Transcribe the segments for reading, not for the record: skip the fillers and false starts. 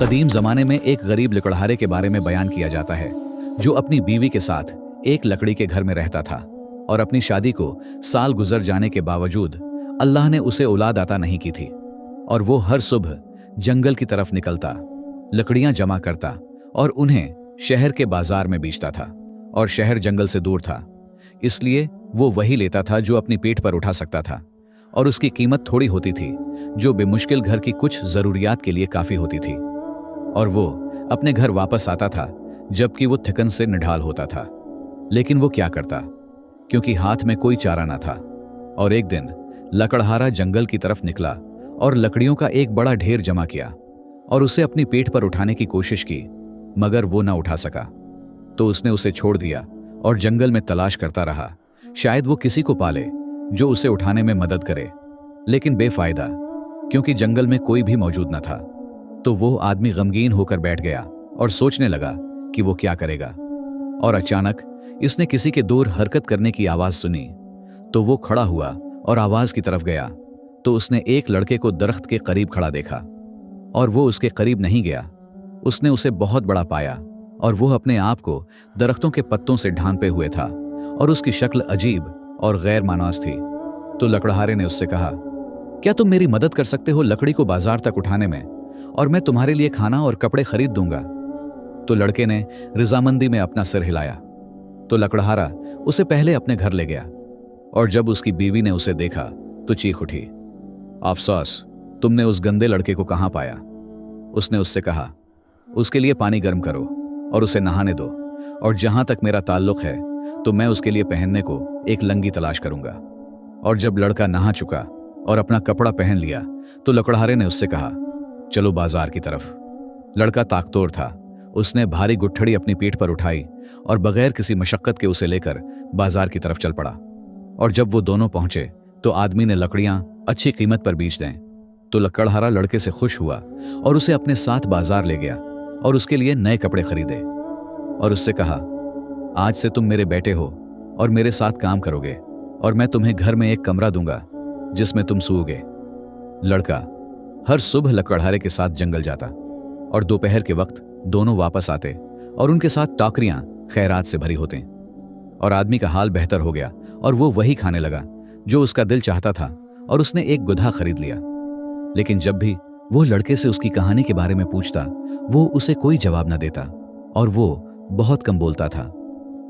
कदीम जमाने में एक गरीब लकड़हारे के बारे में बयान किया जाता है जो अपनी बीवी के साथ एक लकड़ी के घर में रहता था और अपनी शादी को साल गुजर जाने के बावजूद अल्लाह ने उसे औलाद अता नहीं की थी। और वो हर सुबह जंगल की तरफ निकलता, लकड़ियां जमा करता और उन्हें शहर के बाजार में बेचता था। और शहर जंगल से दूर था, इसलिए वो वही लेता था जो अपनी पीठ पर उठा सकता था, और उसकी कीमत थोड़ी होती थी जो बेमुश्किल घर की कुछ जरूरियात के लिए काफी होती थी। और वो अपने घर वापस आता था जबकि वो थकन से निढाल होता था। लेकिन वो क्या करता, क्योंकि हाथ में कोई चारा ना था। और एक दिन लकड़हारा जंगल की तरफ निकला और लकड़ियों का एक बड़ा ढेर जमा किया और उसे अपनी पीठ पर उठाने की कोशिश की, मगर वो ना उठा सका। तो उसने उसे छोड़ दिया और जंगल में तलाश करता रहा, शायद वो किसी को पाले जो उसे उठाने में मदद करे। लेकिन बेफायदा, क्योंकि जंगल में कोई भी मौजूद न था। तो वो आदमी गमगीन होकर बैठ गया और सोचने लगा कि वो क्या करेगा। और अचानक इसने किसी के दूर हरकत करने की आवाज सुनी। तो वो खड़ा हुआ और आवाज की तरफ गया तो उसने एक लड़के को दरख्त के करीब खड़ा देखा। और वो उसके करीब नहीं गया, उसने उसे बहुत बड़ा पाया और वो अपने आप को दरख्तों के पत्तों से ढांपे हुए था और उसकी शक्ल अजीब और गैर मानूस थी। तो लकड़हारे ने उससे कहा, क्या तुम मेरी मदद कर सकते हो लकड़ी को बाजार तक उठाने में, और मैं तुम्हारे लिए खाना और कपड़े खरीद दूंगा। तो लड़के ने रजामंदी में अपना सिर हिलाया। तो लकड़हारा उसे पहले अपने घर ले गया, और जब उसकी बीवी ने उसे देखा तो चीख उठी, अफसोस, तुमने उस गंदे लड़के को कहां पाया। उसने उससे कहा, उसके लिए पानी गर्म करो और उसे नहाने दो, और जहां तक मेरा ताल्लुक है तो मैं उसके लिए पहनने को एक लंगी तलाश करूंगा। और जब लड़का नहा चुका और अपना कपड़ा पहन लिया तो लकड़हारे ने उससे कहा, चलो बाजार की तरफ। लड़का ताकतोर था, उसने भारी गुठड़ी अपनी पीठ पर उठाई और बगैर किसी मशक्कत के उसे लेकर बाजार की तरफ चल पड़ा। और जब वो दोनों पहुंचे तो आदमी ने लकड़ियां अच्छी कीमत पर बेच दें। तो लकड़हारा लड़के से खुश हुआ और उसे अपने साथ बाजार ले गया और उसके लिए नए कपड़े खरीदे और उससे कहा, आज से तुम मेरे बेटे हो और मेरे साथ काम करोगे, और मैं तुम्हें घर में एक कमरा दूंगा जिसमें तुम सोओगे। लड़का हर सुबह लकड़हारे के साथ जंगल जाता और दोपहर के वक्त दोनों वापस आते और उनके साथ टोकरियां खैरात से भरी होती। और आदमी का हाल बेहतर हो गया और वो वही खाने लगा जो उसका दिल चाहता था, और उसने एक गुधा खरीद लिया। लेकिन जब भी वो लड़के से उसकी कहानी के बारे में पूछता, वो उसे कोई जवाब न देता और वो बहुत कम बोलता था।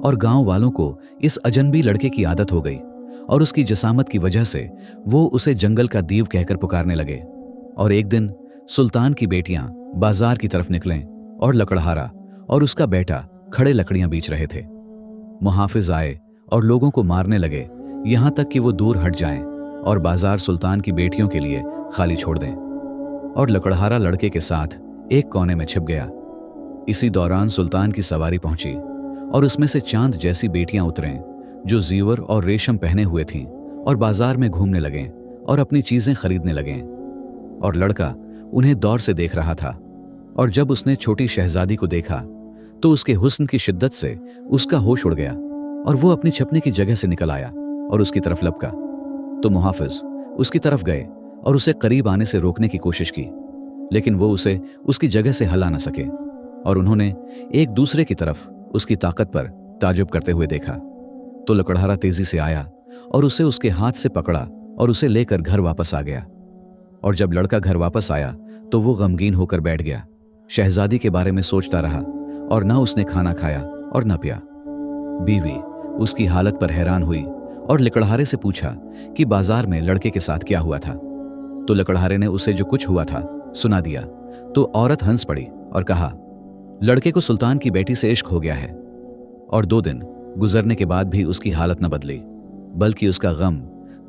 और गांव वालों को इस अजनबी लड़के की आदत हो गई और उसकी जसामत की वजह से वो उसे जंगल का दीव कहकर पुकारने लगे। और एक दिन सुल्तान की बेटियां बाजार की तरफ निकलें और लकड़हारा और उसका बेटा खड़े लकड़ियां बेच रहे थे। मुहाफिज आए और लोगों को मारने लगे, यहां तक कि वो दूर हट जाएं और बाजार सुल्तान की बेटियों के लिए खाली छोड़ दें। और लकड़हारा लड़के के साथ एक कोने में छिप गया। इसी दौरान सुल्तान की सवारी पहुंची और उसमें से चांद जैसी बेटियां उतरें जो जीवर और रेशम पहने हुए थीं और बाजार में घूमने लगें और अपनी चीजें खरीदने लगें। और लड़का उन्हें दौर से देख रहा था। और जब उसने छोटी शहजादी को देखा तो उसके हुस्न की शिद्दत से उसका होश उड़ गया और वो अपनी छपने की जगह से निकल आया और उसकी तरफ लपका। तो मुहाफिज उसकी तरफ गए और उसे करीब आने से रोकने की कोशिश की, लेकिन वो उसे उसकी जगह से हिला न सके। और उन्होंने एक दूसरे की तरफ उसकी ताकत पर ताजुब करते हुए देखा। तो लकड़हारा तेजी से आया और उसे उसके हाथ से पकड़ा और उसे लेकर घर वापस आ गया। और जब लड़का घर वापस आया तो वो गमगीन होकर बैठ गया, शहजादी के बारे में सोचता रहा, और ना उसने खाना खाया और न पिया। बीवी उसकी हालत पर हैरान हुई और लकड़हारे से पूछा कि बाजार में लड़के के साथ क्या हुआ था। तो लकड़हारे ने उसे जो कुछ हुआ था सुना दिया। तो औरत हंस पड़ी और कहा, लड़के को सुल्तान की बेटी से इश्क हो गया है। और 2 दिन गुजरने के बाद भी उसकी हालत न बदली, बल्कि उसका गम,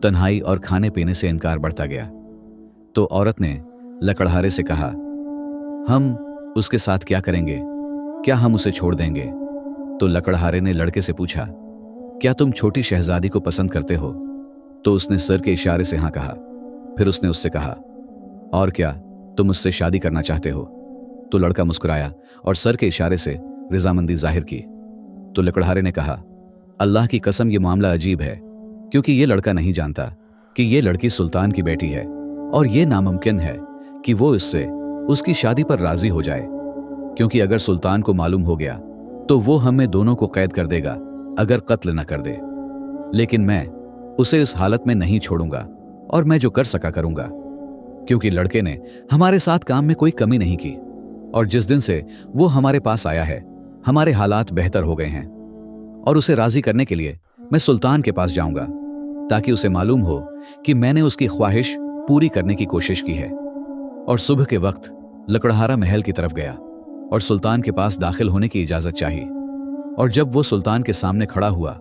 तन्हाई और खाने पीने से इनकार बढ़ता गया। तो औरत ने लकड़हारे से कहा, हम उसके साथ क्या करेंगे, क्या हम उसे छोड़ देंगे। तो लकड़हारे ने लड़के से पूछा, क्या तुम छोटी शहजादी को पसंद करते हो। तो उसने सर के इशारे से हाँ कहा। फिर उसने उससे कहा, और क्या तुम उससे शादी करना चाहते हो। तो लड़का मुस्कुराया और सर के इशारे से रजामंदी जाहिर की। तो लकड़हारे ने कहा, अल्लाह की कसम, ये मामला अजीब है, क्योंकि ये लड़का नहीं जानता कि ये लड़की सुल्तान की बेटी है, और ये नामुमकिन है कि वो इससे उसकी शादी पर राजी हो जाए, क्योंकि अगर सुल्तान को मालूम हो गया तो वो हमें दोनों को कैद कर देगा अगर कत्ल न कर दे। लेकिन मैं उसे इस हालत में नहीं छोड़ूंगा और मैं जो कर सका करूंगा, क्योंकि लड़के ने हमारे साथ काम में कोई कमी नहीं की और जिस दिन से वो हमारे पास आया है हमारे हालात बेहतर हो गए हैं। और उसे राजी करने के लिए मैं सुल्तान के पास जाऊंगा ताकि उसे मालूम हो कि मैंने उसकी ख्वाहिश पूरी करने की कोशिश की है। और सुबह के वक्त लकड़हारा महल की तरफ गया और सुल्तान के पास दाखिल होने की इजाजत चाही। और जब वो सुल्तान के सामने खड़ा हुआ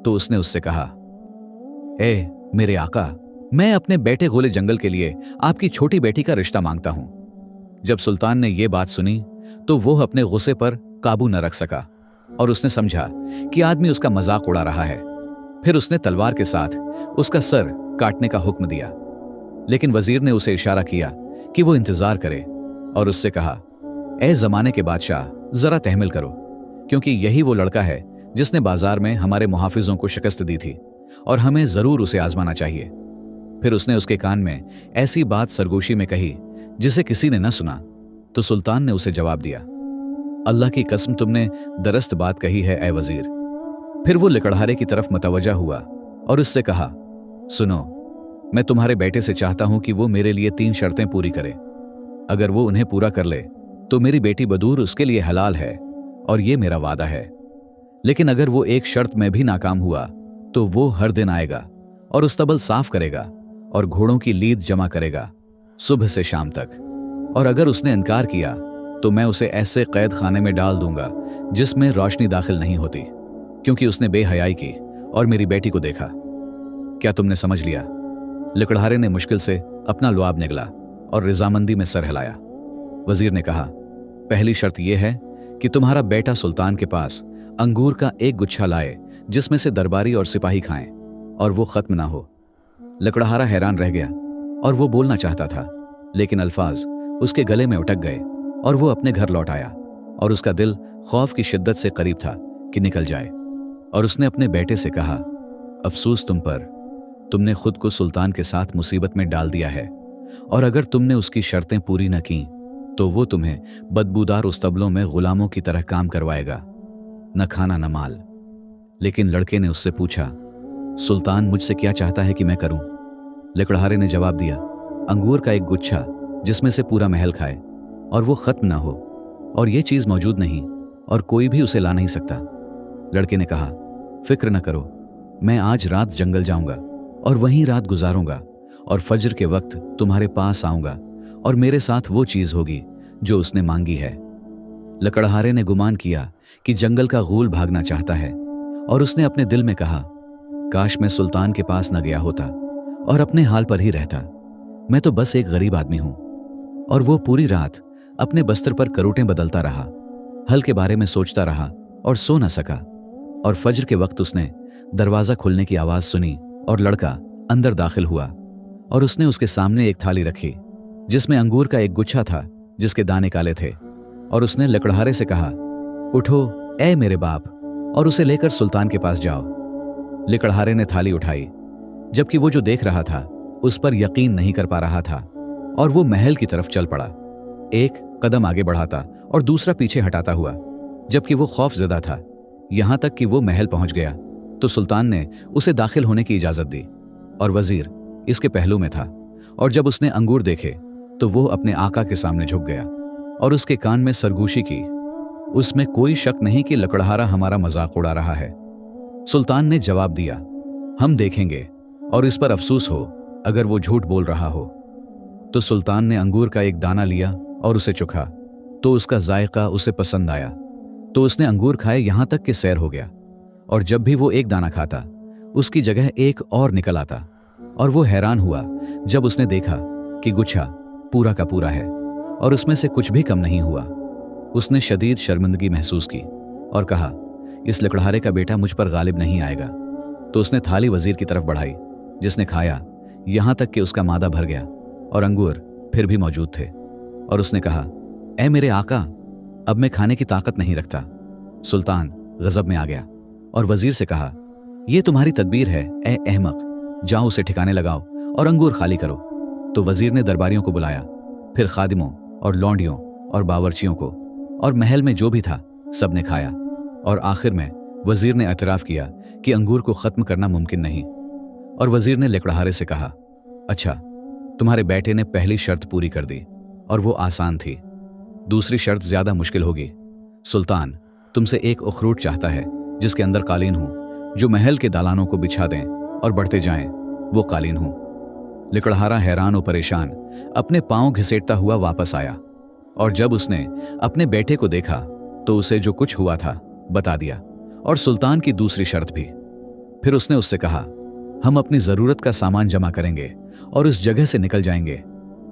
तो उसने उससे कहा, ए मेरे आका, मैं अपने बेटे गोले जंगल के लिए आपकी छोटी बेटी का रिश्ता मांगता हूं। जब सुल्तान ने यह बात सुनी तो वो अपने गुस्से पर काबू न रख सका और उसने समझा कि आदमी उसका मजाक उड़ा रहा है। फिर उसने तलवार के साथ उसका सर काटने का हुक्म दिया, लेकिन वजीर ने उसे इशारा किया कि वो इंतजार करे और उससे कहा, ए जमाने के बादशाह, जरा तहमिल करो, क्योंकि यही वो लड़का है जिसने बाजार में हमारे मुहाफिजों को शिकस्त दी थी और हमें जरूर उसे आजमाना चाहिए। फिर उसने उसके कान में ऐसी बात सरगोशी में कही जिसे किसी ने न सुना, तो सुल्तान ने उसे जवाब दिया, अल्लाह की कसम, तुमने दरस्त बात कही है ए वजीर। फिर वो लकड़हारे की तरफ मुतवज्जा हुआ और उससे कहा, सुनो, मैं तुम्हारे बेटे से चाहता हूं कि वो मेरे लिए 3 शर्तें पूरी करे। अगर वो उन्हें पूरा कर ले तो मेरी बेटी बदूर उसके लिए हलाल है और ये मेरा वादा है। लेकिन अगर वो एक शर्त में भी नाकाम हुआ तो वो हर दिन आएगा और उस्तबल साफ करेगा और घोड़ों की लीद जमा करेगा सुबह से शाम तक। और अगर उसने इनकार किया तो मैं उसे ऐसे कैद खाने में डाल दूंगा जिसमें रोशनी दाखिल नहीं होती, क्योंकि उसने बेहयाई की और मेरी बेटी को देखा। क्या तुमने समझ लिया? लकड़हारे ने मुश्किल से अपना लुआब निगला और रिजामंदी में सर हिलाया। वजीर ने कहा, पहली शर्त यह है कि तुम्हारा बेटा सुल्तान के पास अंगूर का एक गुच्छा लाए जिसमें से दरबारी और सिपाही खाएं और वो खत्म ना हो। लकड़हारा हैरान रह गया और वो बोलना चाहता था, लेकिन अल्फाज उसके गले में उटक गए और वो अपने घर लौट आया और उसका दिल खौफ की शिद्दत से करीब था कि निकल जाए। और उसने अपने बेटे से कहा, अफसोस तुम पर, तुमने खुद को सुल्तान के साथ मुसीबत में डाल दिया है और अगर तुमने उसकी शर्तें पूरी न की तो वो तुम्हें बदबूदार उस्तबलों में गुलामों की तरह काम करवाएगा, न खाना न माल। लेकिन लड़के ने उससे पूछा, सुल्तान मुझसे क्या चाहता है कि मैं करूं? लकड़हारे ने जवाब दिया, अंगूर का एक गुच्छा जिसमें से पूरा महल खाए और वो खत्म ना हो, और ये चीज मौजूद नहीं और कोई भी उसे ला नहीं सकता। लड़के ने कहा, फिक्र न करो, मैं आज रात जंगल जाऊंगा और वहीं रात गुजारूंगा और फज्र के वक्त तुम्हारे पास आऊंगा और मेरे साथ वो चीज होगी जो उसने मांगी है। लकड़हारे ने गुमान किया कि जंगल का गूल भागना चाहता है और उसने अपने दिल में कहा, काश मैं सुल्तान के पास न गया होता और अपने हाल पर ही रहता। मैं तो बस एक गरीब आदमी हूं। और वो पूरी रात अपने बस्तर पर करोटें बदलता रहा, हल के बारे में सोचता रहा और सो न सका। और फज्र के वक्त उसने दरवाजा खुलने की आवाज सुनी और लड़का अंदर दाखिल हुआ और उसने उसके सामने एक थाली रखी जिसमें अंगूर का एक गुच्छा था जिसके दाने काले थे। और उसने लकड़हारे से कहा, उठो ए मेरे बाप, और उसे लेकर सुल्तान के पास जाओ। लकड़हारे ने थाली उठाई, जबकि वो जो देख रहा था उस पर यकीन नहीं कर पा रहा था, और वो महल की तरफ चल पड़ा, एक कदम आगे बढ़ाता और दूसरा पीछे हटाता हुआ, जबकि वो खौफजदा था। यहां तक कि वो महल पहुंच गया तो सुल्तान ने उसे दाखिल होने की इजाजत दी और वजीर इसके पहलू में था। और जब उसने अंगूर देखे तो वो अपने आका के सामने झुक गया और उसके कान में सरगोशी की। उसमें कोई शक नहीं कि लकड़हारा हमारा मजाक उड़ा रहा है। सुल्तान ने जवाब दिया, हम देखेंगे और इस पर अफसोस हो अगर वो झूठ बोल रहा हो। तो सुल्तान ने अंगूर का एक दाना लिया और उसे चखा तो उसका जायका उसे पसंद आया, तो उसने अंगूर खाए यहां तक कि सैर हो गया। और जब भी वो एक दाना खाता उसकी जगह एक और निकल आता, और वो हैरान हुआ जब उसने देखा कि गुच्छा पूरा का पूरा है और उसमें से कुछ भी कम नहीं हुआ। उसने शदीद शर्मिंदगी महसूस की और कहा, इस लकड़हारे का बेटा मुझ पर गालिब नहीं आएगा। तो उसने थाली वजीर की तरफ बढ़ाई, जिसने खाया यहां तक कि उसका मादा भर गया और अंगूर फिर भी मौजूद थे। और उसने कहा, ऐ मेरे आका, अब मैं खाने की ताकत नहीं रखता। सुल्तान गजब में आ गया और वजीर से कहा, यह तुम्हारी तदबीर है ए अहमक, जाओ उसे ठिकाने लगाओ और अंगूर खाली करो। तो वजीर ने दरबारियों को बुलाया, फिर खादिमों और लौंडियों और बावर्चियों को, और महल में जो भी था सब ने खाया। और आखिर में वजीर ने एतराफ़ किया कि अंगूर को ख़त्म करना मुमकिन नहीं। और वजीर ने लकड़हारे से कहा, अच्छा, तुम्हारे बेटे ने पहली शर्त पूरी कर दी और वो आसान थी। दूसरी शर्त ज़्यादा मुश्किल होगी। सुल्तान तुमसे एक उखरूट चाहता है जिसके अंदर कालीन हो, जो महल के दालानों को बिछा दें और बढ़ते जाएं, वो कालीन हो। लकड़हारा हैरान और परेशान अपने पांव घिसेटता हुआ वापस आया, और जब उसने अपने बेटे को देखा तो उसे जो कुछ हुआ था बता दिया, और सुल्तान की दूसरी शर्त भी। फिर उसने उससे कहा, हम अपनी जरूरत का सामान जमा करेंगे और इस जगह से निकल जाएंगे।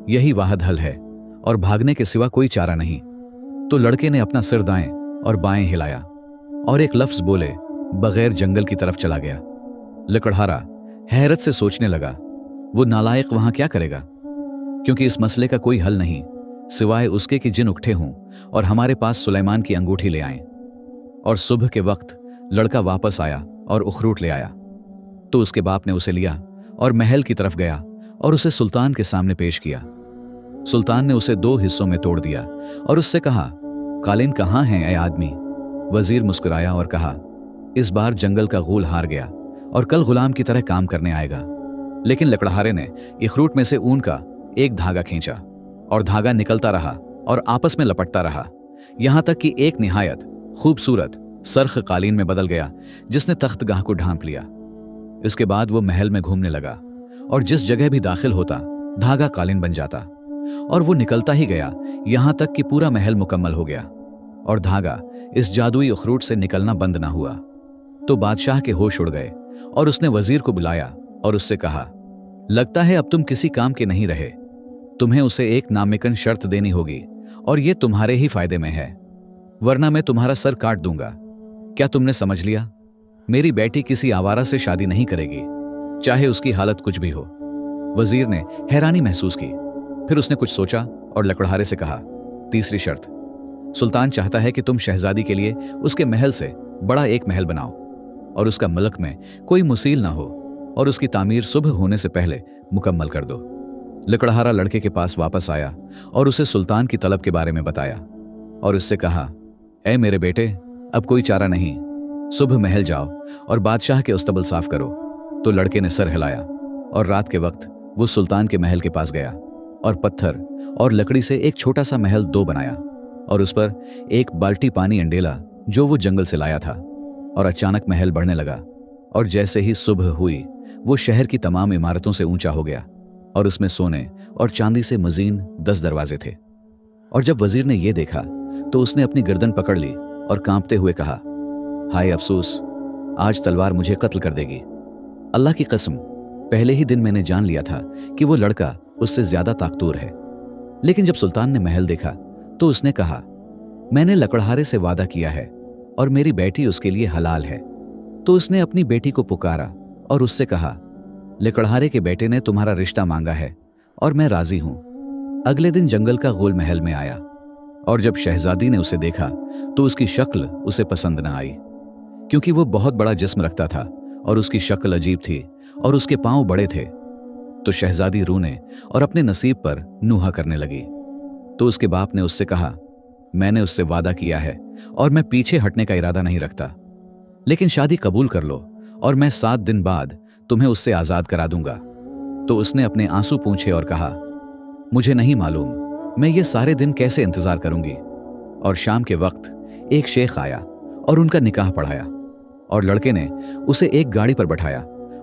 यही वाहद हल है और भागने के सिवा कोई चारा नहीं। तो लड़के ने अपना सिर दाएं और बाएं हिलाया और एक लफ्ज बोले बगैर जंगल की तरफ चला गया। लकड़हारा हैरत से सोचने लगा, वो नालायक वहां क्या करेगा, क्योंकि इस मसले का कोई हल नहीं सिवाय उसके कि जिन उठे हों और हमारे पास सुलेमान की अंगूठी ले आएं। और सुबह के वक्त लड़का वापस आया और उखरूट ले आया। तो उसके बाप ने उसे लिया और महल की तरफ गया और उसे सुल्तान के सामने पेश किया। सुल्तान ने उसे 2 हिस्सों में तोड़ दिया और उससे कहा, कालीन कहाँ हैं ऐ आदमी। वजीर मुस्कुराया और कहा, इस बार जंगल का गूल हार गया और कल गुलाम की तरह काम करने आएगा। लेकिन लकड़हारे ने इखरूट में से ऊन का एक धागा खींचा और धागा निकलता रहा और आपस में लपटता रहा, यहां तक कि एक निहायत खूबसूरत सरख कालीन में बदल गया जिसने तख्तगाह को ढांप लिया। इसके बाद वो महल में घूमने लगा और जिस जगह भी दाखिल होता धागा कालीन बन जाता, और वो निकलता ही गया यहां तक कि पूरा महल मुकम्मल हो गया और धागा इस जादुई उखरूट से निकलना बंद ना हुआ। तो बादशाह के होश उड़ गए और उसने वजीर को बुलाया और उससे कहा, लगता है अब तुम किसी काम के नहीं रहे। तुम्हें उसे एक नामिकन शर्त देनी होगी और ये तुम्हारे ही फायदे में है, वरना मैं तुम्हारा सर काट दूंगा। क्या तुमने समझ लिया? मेरी बेटी किसी आवारा से शादी नहीं करेगी, चाहे उसकी हालत कुछ भी हो। वजीर ने हैरानी महसूस की, फिर उसने कुछ सोचा और लकड़हारे से कहा, तीसरी शर्त, सुल्तान चाहता है कि तुम शहजादी के लिए उसके महल से बड़ा एक महल बनाओ और उसका मलक में कोई मुसील ना हो और उसकी तामीर सुबह होने से पहले मुकम्मल कर दो। लकड़हारा लड़के के पास वापस आया और उसे सुल्तान की तलब के बारे में बताया और उससे कहा, ऐ मेरे बेटे, अब कोई चारा नहीं, सुबह महल जाओ और बादशाह के उस्तबल साफ करो। तो लड़के ने सर हिलाया और रात के वक्त वो सुल्तान के महल के पास गया और पत्थर और लकड़ी से एक छोटा सा महल 2 बनाया और उस पर एक बाल्टी पानी अंडेला जो वो जंगल से लाया था। और अचानक महल बढ़ने लगा और जैसे ही सुबह हुई वो शहर की तमाम इमारतों से ऊंचा हो गया और उसमें सोने और चांदी से मजीन 10 दरवाजे थे। और जब वजीर ने यह देखा तो उसने अपनी गर्दन पकड़ ली और कांपते हुए कहा, हाय अफसोस, आज तलवार मुझे कत्ल कर देगी। अल्लाह की कसम, पहले ही दिन मैंने जान लिया था कि वो लड़का उससे ज्यादा ताकतवर है। लेकिन जब सुल्तान ने महल देखा तो उसने कहा, मैंने लकड़हारे से वादा किया है और मेरी बेटी उसके लिए हलाल है। तो उसने अपनी बेटी को पुकारा और उससे कहा, लकड़हारे के बेटे ने तुम्हारा रिश्ता मांगा है और मैं राजी हूं। अगले दिन जंगल का गोल महल में आया और जब शहजादी ने उसे देखा तो उसकी शक्ल उसे पसंद न आई, क्योंकि वो बहुत बड़ा जिस्म रखता था और उसकी शक्ल अजीब थी और उसके पांव बड़े थे। तो शहजादी रोने और अपने नसीब पर नूहा करने लगी। तो उसके बाप ने उससे कहा, मैंने उससे वादा किया है और मैं पीछे हटने का इरादा नहीं रखता, लेकिन शादी कबूल कर लो और मैं 7 दिन बाद तुम्हें उससे आजाद करा दूंगा। तो उसने अपने आंसू पूंछे और कहा, मुझे नहीं मालूम मैं ये सारे दिन कैसे इंतजार करूंगी। और शाम के वक्त एक शेख आया और उनका निकाह पढ़ाया और लड़के ने उसे एक गाड़ी पर बैठाया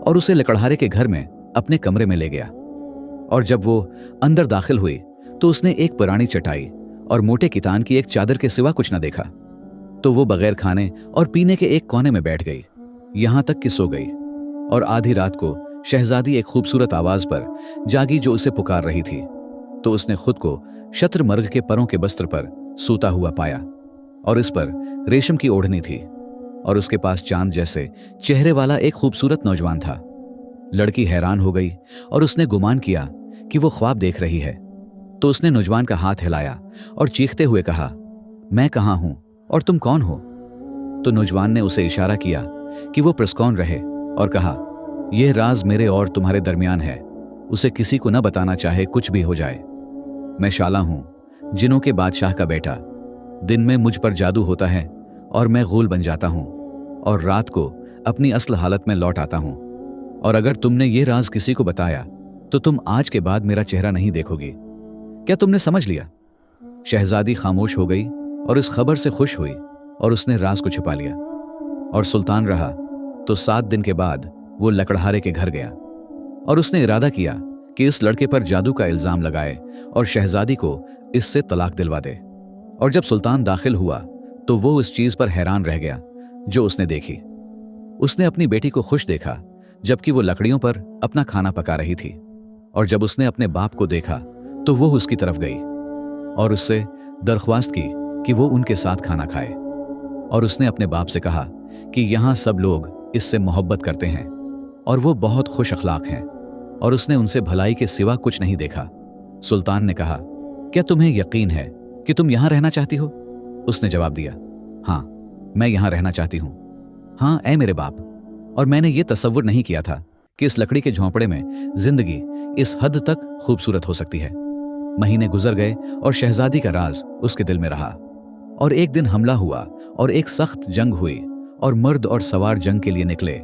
और उसे लकड़हारे के घर में अपने कमरे में ले गया। और जब वो अंदर दाखिल हुई तो उसने एक पुरानी चटाई और मोटे कितान की एक चादर के सिवा कुछ न देखा। तो वो बगैर खाने और पीने के एक कोने में बैठ गई, यहां तक कि सो गई। और आधी रात को शहजादी एक खूबसूरत आवाज पर जागी जो उसे पुकार रही थी। तो उसने खुद को शत्रमर्ग के परों के बस्त्र पर सूता हुआ पाया और इस पर रेशम की ओढ़नी थी और उसके पास चांद जैसे चेहरे वाला एक खूबसूरत नौजवान था। लड़की हैरान हो गई और उसने गुमान किया कि वो ख्वाब देख रही है। तो उसने नौजवान का हाथ हिलाया और चीखते हुए कहा, मैं कहाँ हूं और तुम कौन हो? तो नौजवान ने उसे इशारा किया कि वो प्रस्कौन रहे और कहा, यह राज मेरे और तुम्हारे दरमियान है, उसे किसी को न बताना चाहे कुछ भी हो जाए। मैं शाला हूं, जिनों के बादशाह का बेटा, दिन में मुझ पर जादू होता है और मैं गूल बन जाता हूं और रात को अपनी असल हालत में लौट आता हूं। और अगर तुमने ये राज किसी को बताया तो तुम आज के बाद मेरा चेहरा नहीं देखोगे। क्या तुमने समझ लिया? शहजादी खामोश हो गई और इस खबर से खुश हुई और उसने राज को छुपा लिया। और सुल्तान रहा तो 7 दिन के बाद वो लकड़हारे के घर गया और उसने इरादा किया कि इस लड़के पर जादू का इल्जाम लगाए और शहजादी को इससे तलाक दिलवा दे। और जब सुल्तान दाखिल हुआ तो वो इस चीज पर हैरान रह गया जो उसने देखी। उसने अपनी बेटी को खुश देखा जबकि वो लकड़ियों पर अपना खाना पका रही थी। और जब उसने अपने बाप को देखा तो वो उसकी तरफ गई और उससे दरख्वास्त की कि वो उनके साथ खाना खाए। और उसने अपने बाप से कहा कि यहाँ सब लोग इससे मोहब्बत करते हैं और वो बहुत खुश अखलाक हैं और उसने उनसे भलाई के सिवा कुछ नहीं देखा। सुल्तान ने कहा, क्या तुम्हें यकीन है कि तुम यहाँ रहना चाहती हो? उसने जवाब दिया, हाँ, मैं यहाँ रहना चाहती हूँ। हाँ ऐ मेरे बाप, और मैंने ये तसव्वुर नहीं किया था कि इस लकड़ी के झोंपड़े में जिंदगी इस हद तक खूबसूरत हो सकती है। महीने गुजर गए और शहजादी का राज उसके दिल में रहा। और एक दिन हमला हुआ और एक सख्त जंग हुई और मर्द और सवार जंग के लिए निकले।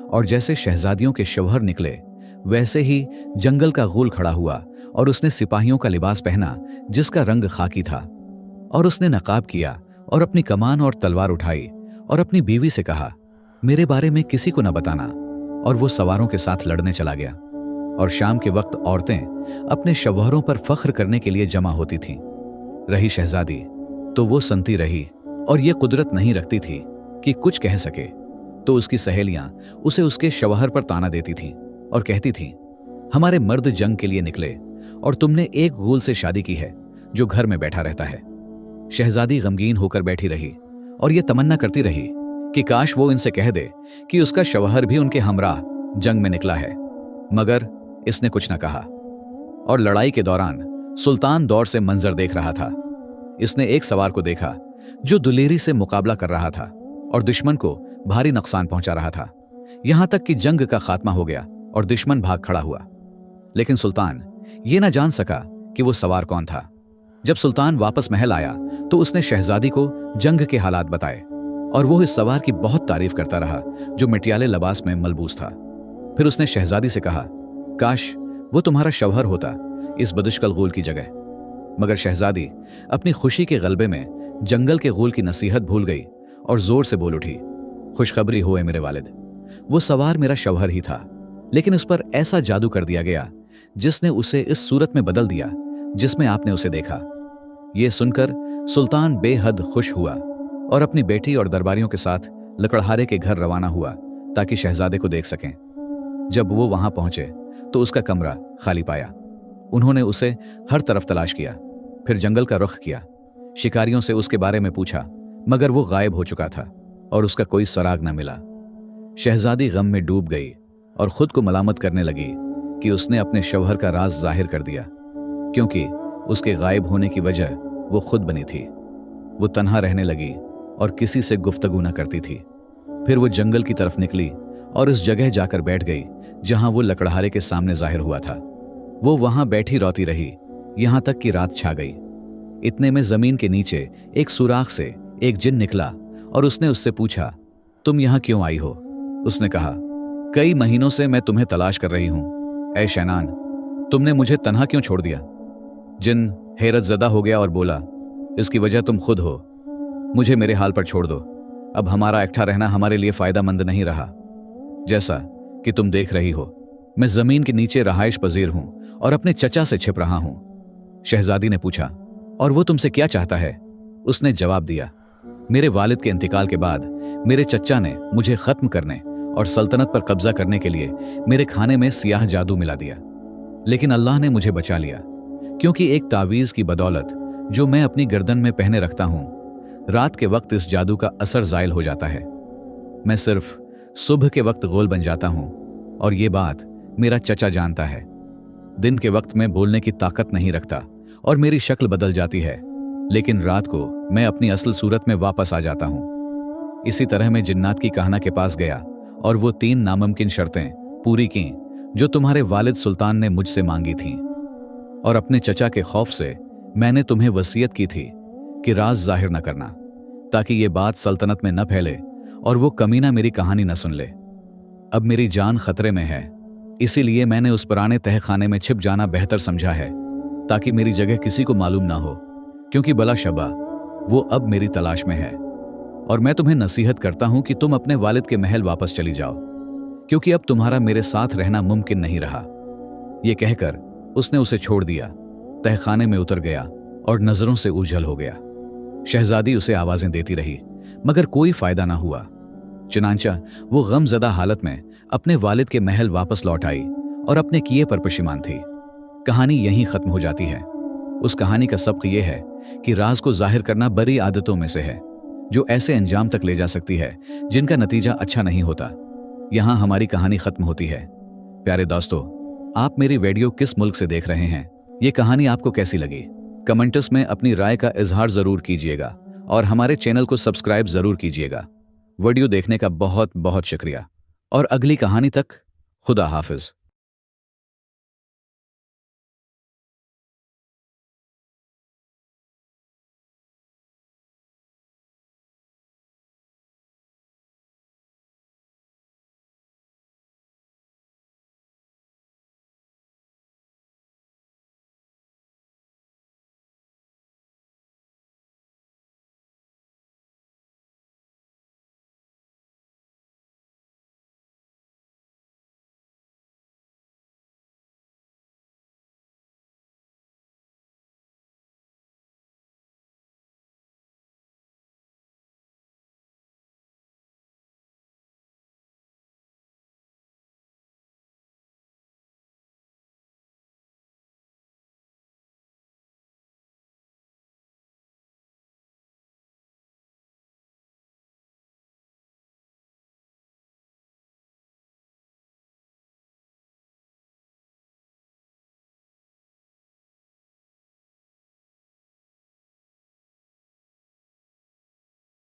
और जैसे शहजादियों के शौहर निकले वैसे ही जंगल का गूल खड़ा हुआ और उसने सिपाहियों का लिबास पहना जिसका रंग खाकी था। और उसने नकाब किया और अपनी कमान और तलवार उठाई और अपनी बीवी से कहा, मेरे बारे में किसी को न बताना। और वो सवारों के साथ लड़ने चला गया। और शाम के वक्त औरतें अपने शौहरों पर फख्र करने के लिए जमा होती थीं। रही शहजादी तो वो संती रही और ये कुदरत नहीं रखती थी कि कुछ कह सके। तो उसकी सहेलियां उसे उसके शौहर पर ताना देती थीं और कहती थीं, हमारे मर्द जंग के लिए निकले और तुमने एक गूल से शादी की है जो घर में बैठा रहता है। शहजादी गमगीन होकर बैठी रही और ये तमन्ना करती रही कि काश वो इनसे कह दे कि उसका शौहर भी उनके हमराह जंग में निकला है, मगर इसने कुछ न कहा। और लड़ाई के दौरान सुल्तान दौर से मंजर देख रहा था। इसने एक सवार को देखा जो दुलेरी से मुकाबला कर रहा था और दुश्मन को भारी नुकसान पहुंचा रहा था, यहां तक कि जंग का खात्मा हो गया और दुश्मन भाग खड़ा हुआ। लेकिन सुल्तान ये ना जान सका कि वो सवार कौन था। जब सुल्तान वापस महल आया तो उसने शहजादी को जंग के हालात बताए और वो इस सवार की बहुत तारीफ करता रहा जो मटियाले लिबास में मलबूस था। फिर उसने शहजादी से कहा, काश वो तुम्हारा शौहर होता इस बदुश्कल गूल की जगह। मगर शहजादी अपनी खुशी के गलबे में जंगल के गूल की नसीहत भूल गई और जोर से बोल उठी, खुशखबरी होए मेरे वालिद, वो सवार मेरा शौहर ही था, लेकिन उस पर ऐसा जादू कर दिया गया जिसने उसे इस सूरत में बदल दिया जिसमें आपने उसे देखा। ये सुनकर सुल्तान बेहद खुश हुआ और अपनी बेटी और दरबारियों के साथ लकड़हारे के घर रवाना हुआ ताकि शहजादे को देख सकें। जब वो वहां पहुंचे तो उसका कमरा खाली पाया। उन्होंने उसे हर तरफ तलाश किया, फिर जंगल का रुख किया, शिकारियों से उसके बारे में पूछा, मगर वो गायब हो चुका था और उसका कोई सुराग न मिला। शहजादी गम में डूब गई और खुद को मलामत करने लगी कि उसने अपने शौहर का राज जाहिर कर दिया, क्योंकि उसके गायब होने की वजह वो खुद बनी थी। वो तन्हा रहने लगी और किसी से गुफ्तगू न करती थी। फिर वो जंगल की तरफ निकली और उस जगह जाकर बैठ गई जहां वो लकड़हारे के सामने जाहिर हुआ था। वो वहां बैठी रोती रही यहां तक कि रात छा गई। इतने में जमीन के नीचे एक सुराख से एक जिन निकला और उसने उससे पूछा, तुम यहां क्यों आई हो? उसने कहा, कई महीनों से मैं तुम्हें तलाश कर रही हूं। ऐ शैनान, तुमने मुझे तन्हा क्यों छोड़ दिया? जिन हैरत ज़दा हो गया और बोला, इसकी वजह तुम खुद हो। मुझे मेरे हाल पर छोड़ दो। अब हमारा इकट्ठा रहना हमारे लिए फायदामंद नहीं रहा। जैसा कि तुम देख रही हो, मैं जमीन के नीचे रहाइश पजीर हूं और अपने चचा से छिप रहा हूं। शहजादी ने पूछा, और वो तुमसे क्या चाहता है? उसने जवाब दिया, मेरे वालिद के इंतकाल के बाद मेरे चचा ने मुझे खत्म करने और सल्तनत पर कब्जा करने के लिए मेरे खाने में सियाह जादू मिला दिया, लेकिन अल्लाह ने मुझे बचा लिया, क्योंकि एक तावीज की बदौलत जो मैं अपनी गर्दन में पहने रखता हूं, रात के वक्त इस जादू का असर जायल हो जाता है। मैं सिर्फ सुबह के वक्त गोल बन जाता हूं और ये बात मेरा चचा जानता है। दिन के वक्त मैं बोलने की ताकत नहीं रखता और मेरी शक्ल बदल जाती है, लेकिन रात को मैं अपनी असल सूरत में वापस आ जाता हूं। इसी तरह मैं जिन्नात की कहना के पास गया और वो 3 नामुमकिन शर्तें पूरी की जो तुम्हारे वालिद सुल्तान ने मुझसे मांगी थीं, और अपने चचा के खौफ से मैंने तुम्हें वसीयत की थी कि राज जाहिर न करना, ताकि ये बात सल्तनत में न फैले और वो कमीना मेरी कहानी न सुन ले। अब मेरी जान खतरे में है, इसीलिए मैंने उस पुराने तहखाने में छिप जाना बेहतर समझा है, ताकि मेरी जगह किसी को मालूम ना हो, क्योंकि बला शबा वो अब मेरी तलाश में है। और मैं तुम्हें नसीहत करता हूं कि तुम अपने वालिद के महल वापस चली जाओ, क्योंकि अब तुम्हारा मेरे साथ रहना मुमकिन नहीं रहा। ये कहकर उसने उसे छोड़ दिया, तहखाने में उतर गया और नजरों से ओझल हो गया। शहजादी उसे आवाजें देती रही, मगर कोई फायदा ना हुआ। चुनांचा वो गमजदा हालत में अपने वालिद के महल वापस लौट आई और अपने किए पर पशेमान थी। कहानी यहीं खत्म हो जाती है। उस कहानी का सबक ये है कि राज को जाहिर करना बड़ी आदतों में से है, जो ऐसे अंजाम तक ले जा सकती है जिनका नतीजा अच्छा नहीं होता। यहां हमारी कहानी खत्म होती है। प्यारे दोस्तों, आप मेरी वीडियो किस मुल्क से देख रहे हैं? ये कहानी आपको कैसी लगी? कमेंट्स में अपनी राय का इजहार जरूर कीजिएगा और हमारे चैनल को सब्सक्राइब जरूर कीजिएगा। वीडियो देखने का बहुत बहुत शुक्रिया और अगली कहानी तक खुदा हाफिज।